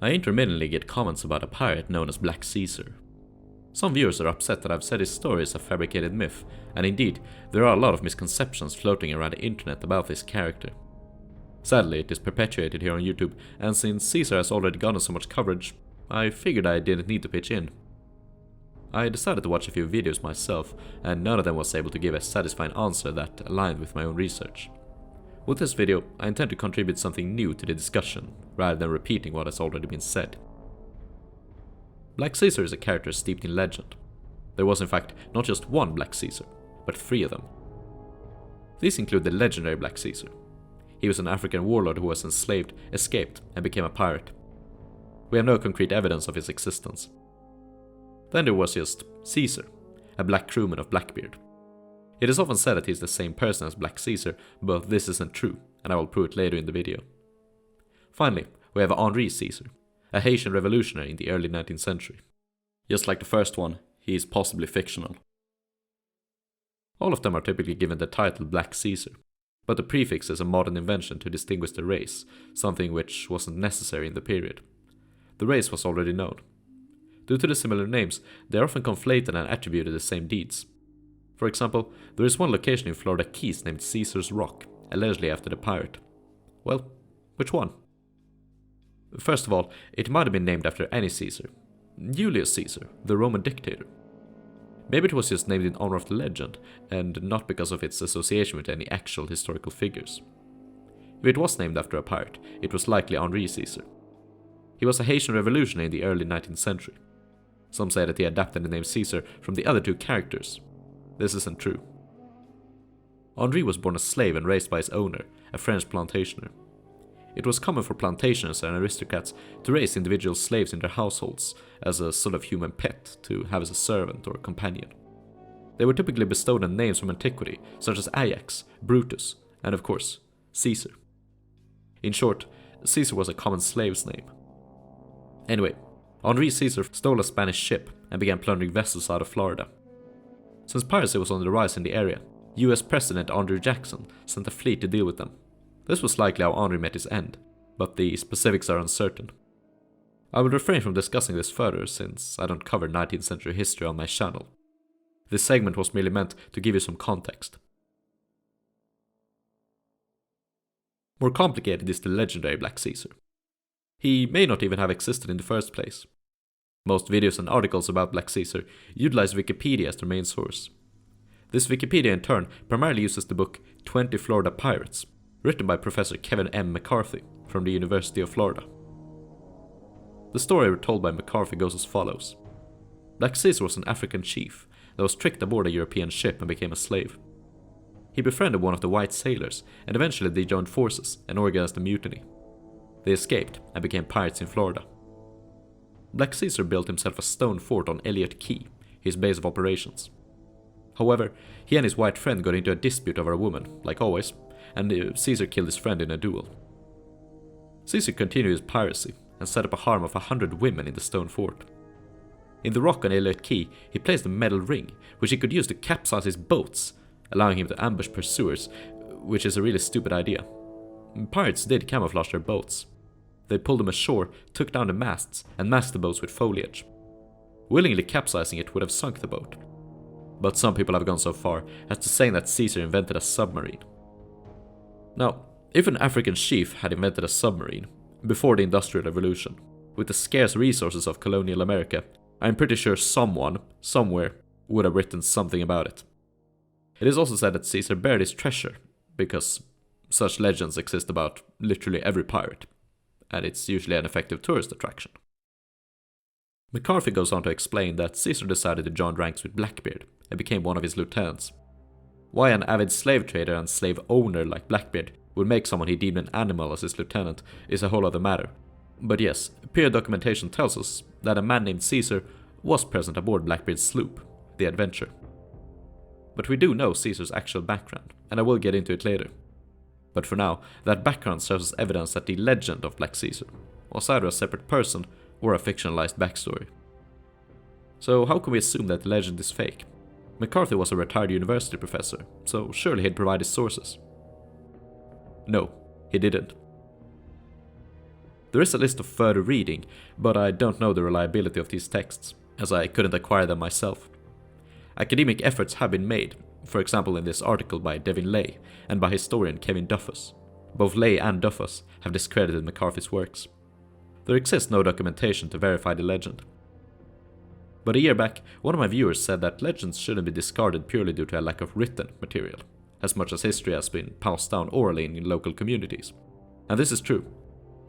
I intermittently get comments about a pirate known as Black Caesar. Some viewers are upset that I've said his story is a fabricated myth, and indeed, there are a lot of misconceptions floating around the internet about this character. Sadly, it is perpetuated here on YouTube, and since Caesar has already gotten so much coverage, I figured I didn't need to pitch in. I decided to watch a few videos myself, and none of them was able to give a satisfying answer that aligned with my own research. With this video, I intend to contribute something new to the discussion, rather than repeating what has already been said. Black Caesar is a character steeped in legend. There was in fact not just one Black Caesar, but 3 of them. These include the legendary Black Caesar. He was an African warlord who was enslaved, escaped, and became a pirate. We have no concrete evidence of his existence. Then there was just Caesar, a black crewman of Blackbeard. It is often said that he is the same person as Black Caesar, but this isn't true, and I will prove it later in the video. Finally, we have Henri Caesar, a Haitian revolutionary in the early 19th century. Just like the first one, he is possibly fictional. All of them are typically given the title Black Caesar, but the prefix is a modern invention to distinguish the race, something which wasn't necessary in the period. The race was already known. Due to the similar names, they are often conflated and attributed the same deeds. For example, there is one location in Florida Keys named Caesar's Rock, allegedly after the pirate. Well, which one? First of all, it might have been named after any Caesar. Julius Caesar, the Roman dictator. Maybe it was just named in honor of the legend, and not because of its association with any actual historical figures. If it was named after a pirate, it was likely Henri Caesar. He was a Haitian revolutionary in the early 19th century. Some say that he adapted the name Caesar from the other 2 characters. This isn't true. Henri was born a slave and raised by his owner, a French plantationer. It was common for plantationers and aristocrats to raise individual slaves in their households as a sort of human pet to have as a servant or companion. They were typically bestowed on names from antiquity, such as Ajax, Brutus, and of course, Caesar. In short, Caesar was a common slave's name. Anyway, Henri Caesar stole a Spanish ship and began plundering vessels out of Florida. Since piracy was on the rise in the area, US President Andrew Jackson sent a fleet to deal with them. This was likely how Henri met his end, but the specifics are uncertain. I will refrain from discussing this further since I don't cover 19th century history on my channel. This segment was merely meant to give you some context. More complicated is the legendary Black Caesar. He may not even have existed in the first place. Most videos and articles about Black Caesar utilize Wikipedia as their main source. This Wikipedia in turn primarily uses the book 20 Florida Pirates, written by Professor Kevin M. McCarthy from the University of Florida. The story told by McCarthy goes as follows. Black Caesar was an African chief that was tricked aboard a European ship and became a slave. He befriended one of the white sailors, and eventually they joined forces and organized a mutiny. They escaped and became pirates in Florida. Black Caesar built himself a stone fort on Elliott Key, his base of operations. However, he and his white friend got into a dispute over a woman, like always, and Caesar killed his friend in a duel. Caesar continued his piracy and set up a harem of 100 women in the stone fort. In the rock on Elliott Key, he placed a metal ring, which he could use to capsize his boats, allowing him to ambush pursuers, which is a really stupid idea. Pirates did camouflage their boats. They pulled them ashore, took down the masts, and masked the boats with foliage. Willingly capsizing it would have sunk the boat. But some people have gone so far as to say that Caesar invented a submarine. Now, if an African chief had invented a submarine before the Industrial Revolution, with the scarce resources of colonial America, I'm pretty sure someone, somewhere, would have written something about it. It is also said that Caesar buried his treasure, because such legends exist about literally every pirate, and it's usually an effective tourist attraction. McCarthy goes on to explain that Caesar decided to join ranks with Blackbeard and became one of his lieutenants. Why an avid slave trader and slave owner like Blackbeard would make someone he deemed an animal as his lieutenant is a whole other matter. But yes, period documentation tells us that a man named Caesar was present aboard Blackbeard's sloop, the Adventure. But we do know Caesar's actual background, and I will get into it later. But for now, that background serves as evidence that the legend of Black Caesar was either a separate person or a fictionalized backstory. So how can we assume that the legend is fake? McCarthy was a retired university professor, so surely he'd provide his sources. No, he didn't. There is a list of further reading, but I don't know the reliability of these texts, as I couldn't acquire them myself. Academic efforts have been made, for example in this article by Devin Leigh and by historian Kevin Duffus. Both Leigh and Duffus have discredited McCarthy's works. There exists no documentation to verify the legend. But a year back, one of my viewers said that legends shouldn't be discarded purely due to a lack of written material, as much as history has been passed down orally in local communities. And this is true.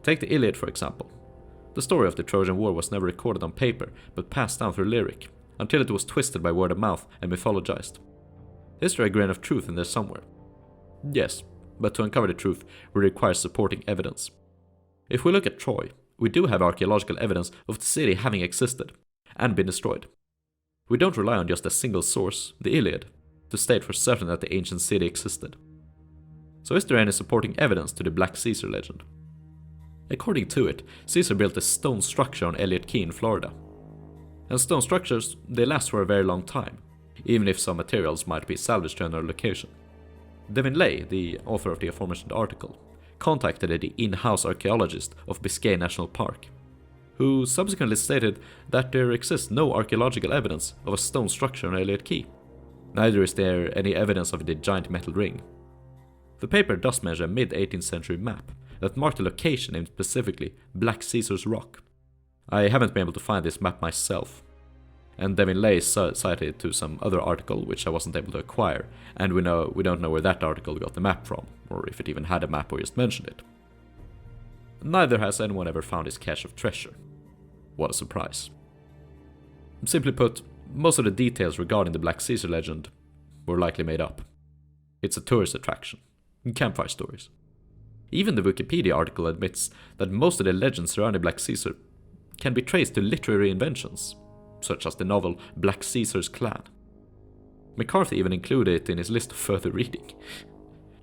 Take the Iliad for example. The story of the Trojan War was never recorded on paper, but passed down through lyric, until it was twisted by word of mouth and mythologized. Is there a grain of truth in there somewhere? Yes, but to uncover the truth, we require supporting evidence. If we look at Troy, we do have archaeological evidence of the city having existed, and been destroyed. We don't rely on just a single source, the Iliad, to state for certain that the ancient city existed. So is there any supporting evidence to the Black Caesar legend? According to it, Caesar built a stone structure on Elliott Key in Florida. And stone structures, they last for a very long time, even if some materials might be salvaged to another location. Devin Leigh, the author of the aforementioned article, contacted the in-house archaeologist of Biscayne National Park, who subsequently stated that there exists no archaeological evidence of a stone structure on Elliott Key. Neither is there any evidence of the giant metal ring. The paper does mention a mid-18th century map that marked the location named specifically Black Caesar's Rock. I haven't been able to find this map myself, and Devin Leigh cited it to some other article which I wasn't able to acquire, and we don't know where that article got the map from, or if it even had a map or just mentioned it. Neither has anyone ever found his cache of treasure. What a surprise. Simply put, most of the details regarding the Black Caesar legend were likely made up. It's a tourist attraction, campfire stories. Even the Wikipedia article admits that most of the legends surrounding Black Caesar can be traced to literary inventions, such as the novel Black Caesar's Clan. McCarthy even included it in his list of further reading.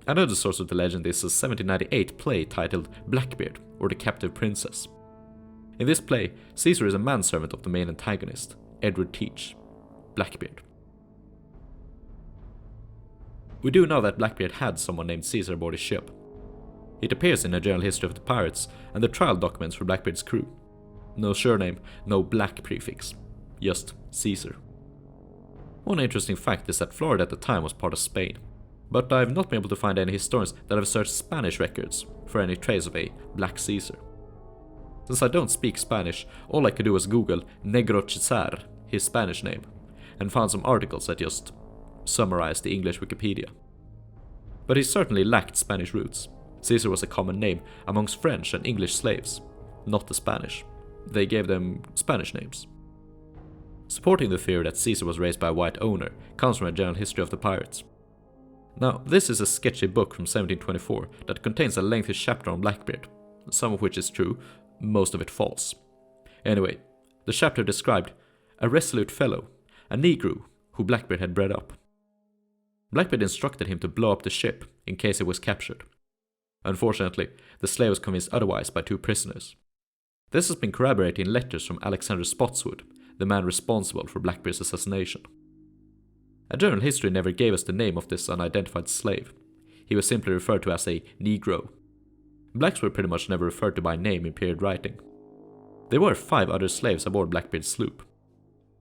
Another source of the legend is a 1798 play titled Blackbeard, or the Captive Princess. In this play, Caesar is a manservant of the main antagonist, Edward Teach, Blackbeard. We do know that Blackbeard had someone named Caesar aboard his ship. It appears in a journal history of the pirates and the trial documents for Blackbeard's crew. No surname, no black prefix, just Caesar. One interesting fact is that Florida at the time was part of Spain, but I've not been able to find any historians that have searched Spanish records for any trace of a Black Caesar. Since I don't speak Spanish, all I could do was Google Negro Cesar, his Spanish name, and found some articles that just summarized the English Wikipedia. But he certainly lacked Spanish roots. Caesar was a common name amongst French and English slaves, not the Spanish. They gave them Spanish names. Supporting the theory that Caesar was raised by a white owner comes from a general history of the pirates. Now, this is a sketchy book from 1724 that contains a lengthy chapter on Blackbeard, some of which is true, most of it false. Anyway, the chapter described a resolute fellow, a Negro who Blackbeard had bred up. Blackbeard instructed him to blow up the ship in case it was captured. Unfortunately, the slave was convinced otherwise by two prisoners. This has been corroborated in letters from Alexander Spotswood, the man responsible for Blackbeard's assassination. A journal history never gave us the name of this unidentified slave. He was simply referred to as a Negro. Blacks were pretty much never referred to by name in period writing. There were 5 other slaves aboard Blackbeard's sloop.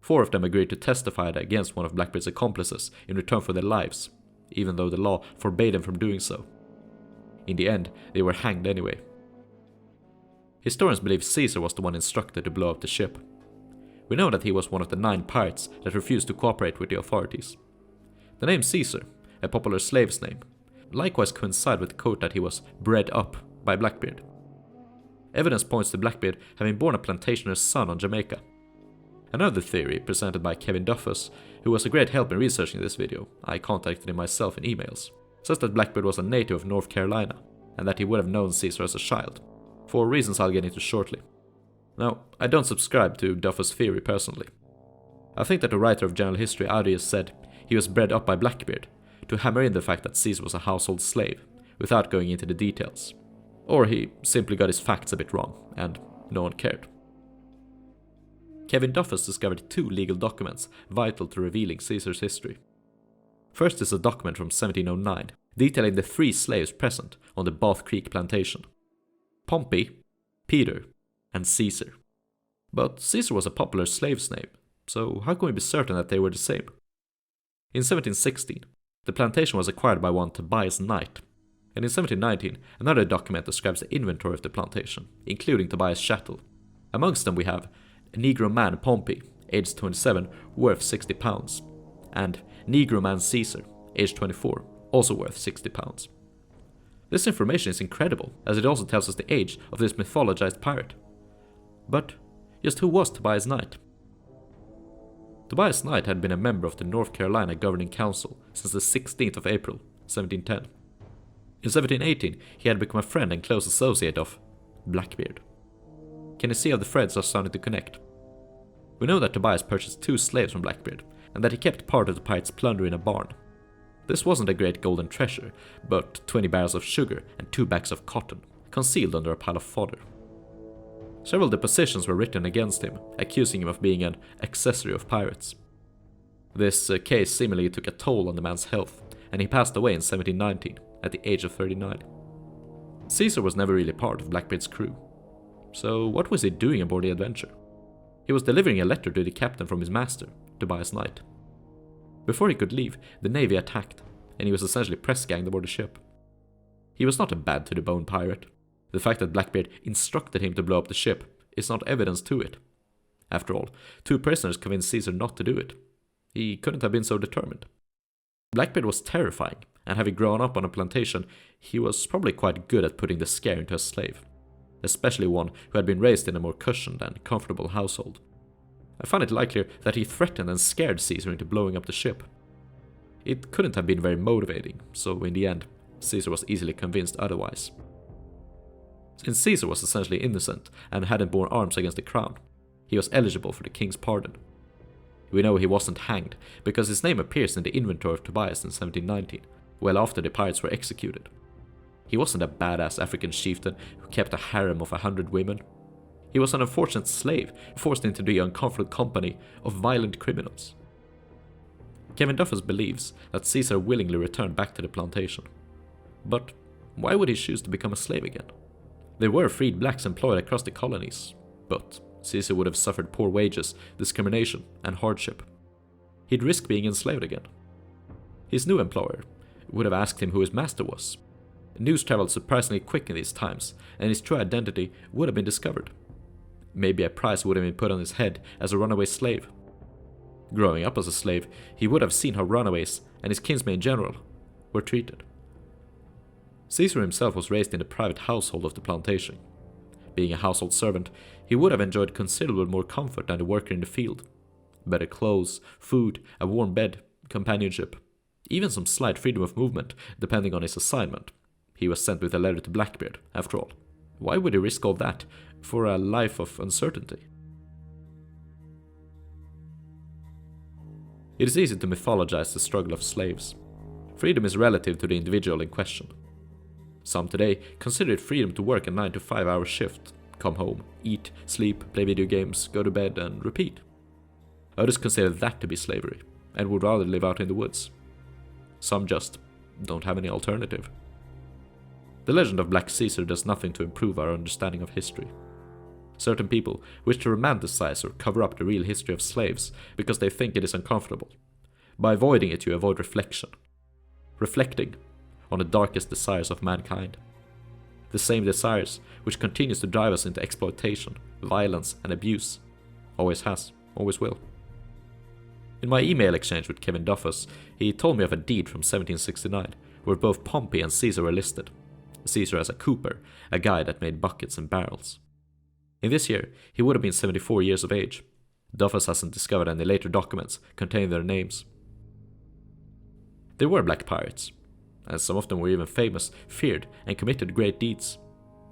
4 of them agreed to testify against one of Blackbeard's accomplices in return for their lives, even though the law forbade them from doing so. In the end, they were hanged anyway. Historians believe Caesar was the one instructed to blow up the ship. We know that he was one of the 9 pirates that refused to cooperate with the authorities. The name Caesar, a popular slave's name, likewise coincided with the quote that he was bred up by Blackbeard. Evidence points to Blackbeard having born a plantationer's son on Jamaica. Another theory, presented by Kevin Duffus, who was a great help in researching this video, I contacted him myself in emails, says that Blackbeard was a native of North Carolina, and that he would have known Caesar as a child, for reasons I'll get into shortly. Now, I don't subscribe to Duffus' theory personally. I think that the writer of General History Audius said he was bred up by Blackbeard to hammer in the fact that Caesar was a household slave, without going into the details. Or he simply got his facts a bit wrong, and no one cared. Kevin Duffus discovered 2 legal documents vital to revealing Caesar's history. First is a document from 1709, detailing the 3 slaves present on the Bath Creek plantation. Pompey, Peter, and Caesar. But Caesar was a popular slave's name, so how can we be certain that they were the same? In 1716, the plantation was acquired by one Tobias Knight, and in 1719, another document describes the inventory of the plantation, including Tobias' chattel. Amongst them we have a Negro man Pompey, aged 27, worth £60, and Negro man Caesar, aged 24, also worth £60. This information is incredible, as it also tells us the age of this mythologized pirate. But just who was Tobias Knight? Tobias Knight had been a member of the North Carolina Governing Council since the 16th of April, 1710. In 1718, he had become a friend and close associate of Blackbeard. Can you see how the threads are starting to connect? We know that Tobias purchased 2 slaves from Blackbeard, and that he kept part of the pirates' plunder in a barn. This wasn't a great golden treasure, but 20 barrels of sugar and 2 bags of cotton, concealed under a pile of fodder. Several depositions were written against him, accusing him of being an accessory of pirates. This case seemingly took a toll on the man's health, and he passed away in 1719, at the age of 39. Caesar was never really part of Blackbeard's crew. So what was he doing aboard the Adventure? He was delivering a letter to the captain from his master, Tobias Knight. Before he could leave, the navy attacked, and he was essentially press-ganged aboard the ship. He was not a bad-to-the-bone pirate. The fact that Blackbeard instructed him to blow up the ship is not evidence to it. After all, 2 prisoners convinced Caesar not to do it. He couldn't have been so determined. Blackbeard was terrifying, and having grown up on a plantation, he was probably quite good at putting the scare into a slave, especially one who had been raised in a more cushioned and comfortable household. I find it likelier that he threatened and scared Caesar into blowing up the ship. It couldn't have been very motivating, so in the end, Caesar was easily convinced otherwise. Since Caesar was essentially innocent and hadn't borne arms against the crown, he was eligible for the king's pardon. We know he wasn't hanged because his name appears in the inventory of Tobias in 1719, well after the pirates were executed. He wasn't a badass African chieftain who kept a harem of 100 women. He was an unfortunate slave forced into the uncomfortable company of violent criminals. Kevin Duffus believes that Caesar willingly returned back to the plantation. But why would he choose to become a slave again? There were freed blacks employed across the colonies, but Caesar would have suffered poor wages, discrimination, and hardship. He'd risk being enslaved again. His new employer would have asked him who his master was. News traveled surprisingly quick in these times, and his true identity would have been discovered. Maybe a price would have been put on his head as a runaway slave. Growing up as a slave, he would have seen how runaways, and his kinsmen in general, were treated. Caesar himself was raised in the private household of the plantation. Being a household servant, he would have enjoyed considerably more comfort than the worker in the field. Better clothes, food, a warm bed, companionship, even some slight freedom of movement, depending on his assignment. He was sent with a letter to Blackbeard, after all. Why would he risk all that for a life of uncertainty? It is easy to mythologize the struggle of slaves. Freedom is relative to the individual in question. Some today consider it freedom to work a 9 to 5 hour shift, come home, eat, sleep, play video games, go to bed, and repeat. Others consider that to be slavery, and would rather live out in the woods. Some just don't have any alternative. The legend of Black Caesar does nothing to improve our understanding of history. Certain people wish to romanticize or cover up the real history of slaves because they think it is uncomfortable. By avoiding it, you avoid reflection. Reflecting on the darkest desires of mankind. The same desires which continues to drive us into exploitation, violence, and abuse. Always has, always will. In my email exchange with Kevin Duffus, he told me of a deed from 1769 where both Pompey and Caesar were listed. Caesar as a cooper, a guy that made buckets and barrels. In this year, he would have been 74 years of age. Duffus hasn't discovered any later documents containing their names. There were black pirates, and some of them were even famous, feared, and committed great deeds.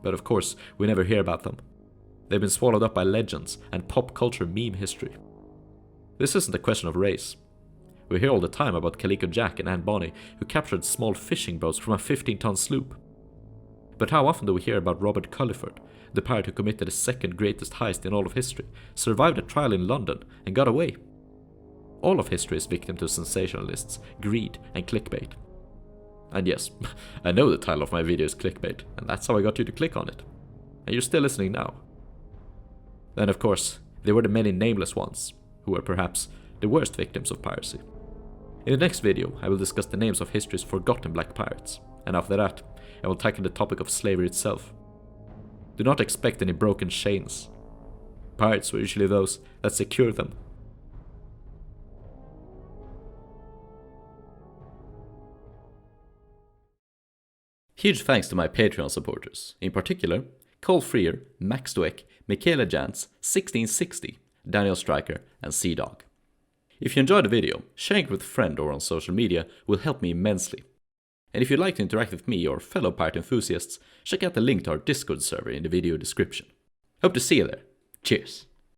But of course, we never hear about them. They've been swallowed up by legends and pop culture meme history. This isn't a question of race. We hear all the time about Calico Jack and Anne Bonny, who captured small fishing boats from a 15-ton sloop. But how often do we hear about Robert Culliford, the pirate who committed the second greatest heist in all of history, survived a trial in London, and got away? All of history is victim to sensationalists, greed, and clickbait. And yes, I know the title of my video is clickbait, and that's how I got you to click on it. and you're still listening now. Then of course, there were the many nameless ones, who were perhaps the worst victims of piracy. In the next video, I will discuss the names of history's forgotten black pirates, and after that, I will tackle the topic of slavery itself. Do not expect any broken chains. Pirates were usually those that secured them. Huge thanks to my Patreon supporters, in particular, Cole Freer, Max Dweck, Michaela Jantz, 1660, Daniel Stryker, and Sea-Dog. If you enjoyed the video, sharing it with a friend or on social media will help me immensely. And if you'd like to interact with me or fellow pirate enthusiasts, check out the link to our Discord server in the video description. Hope to see you there. Cheers!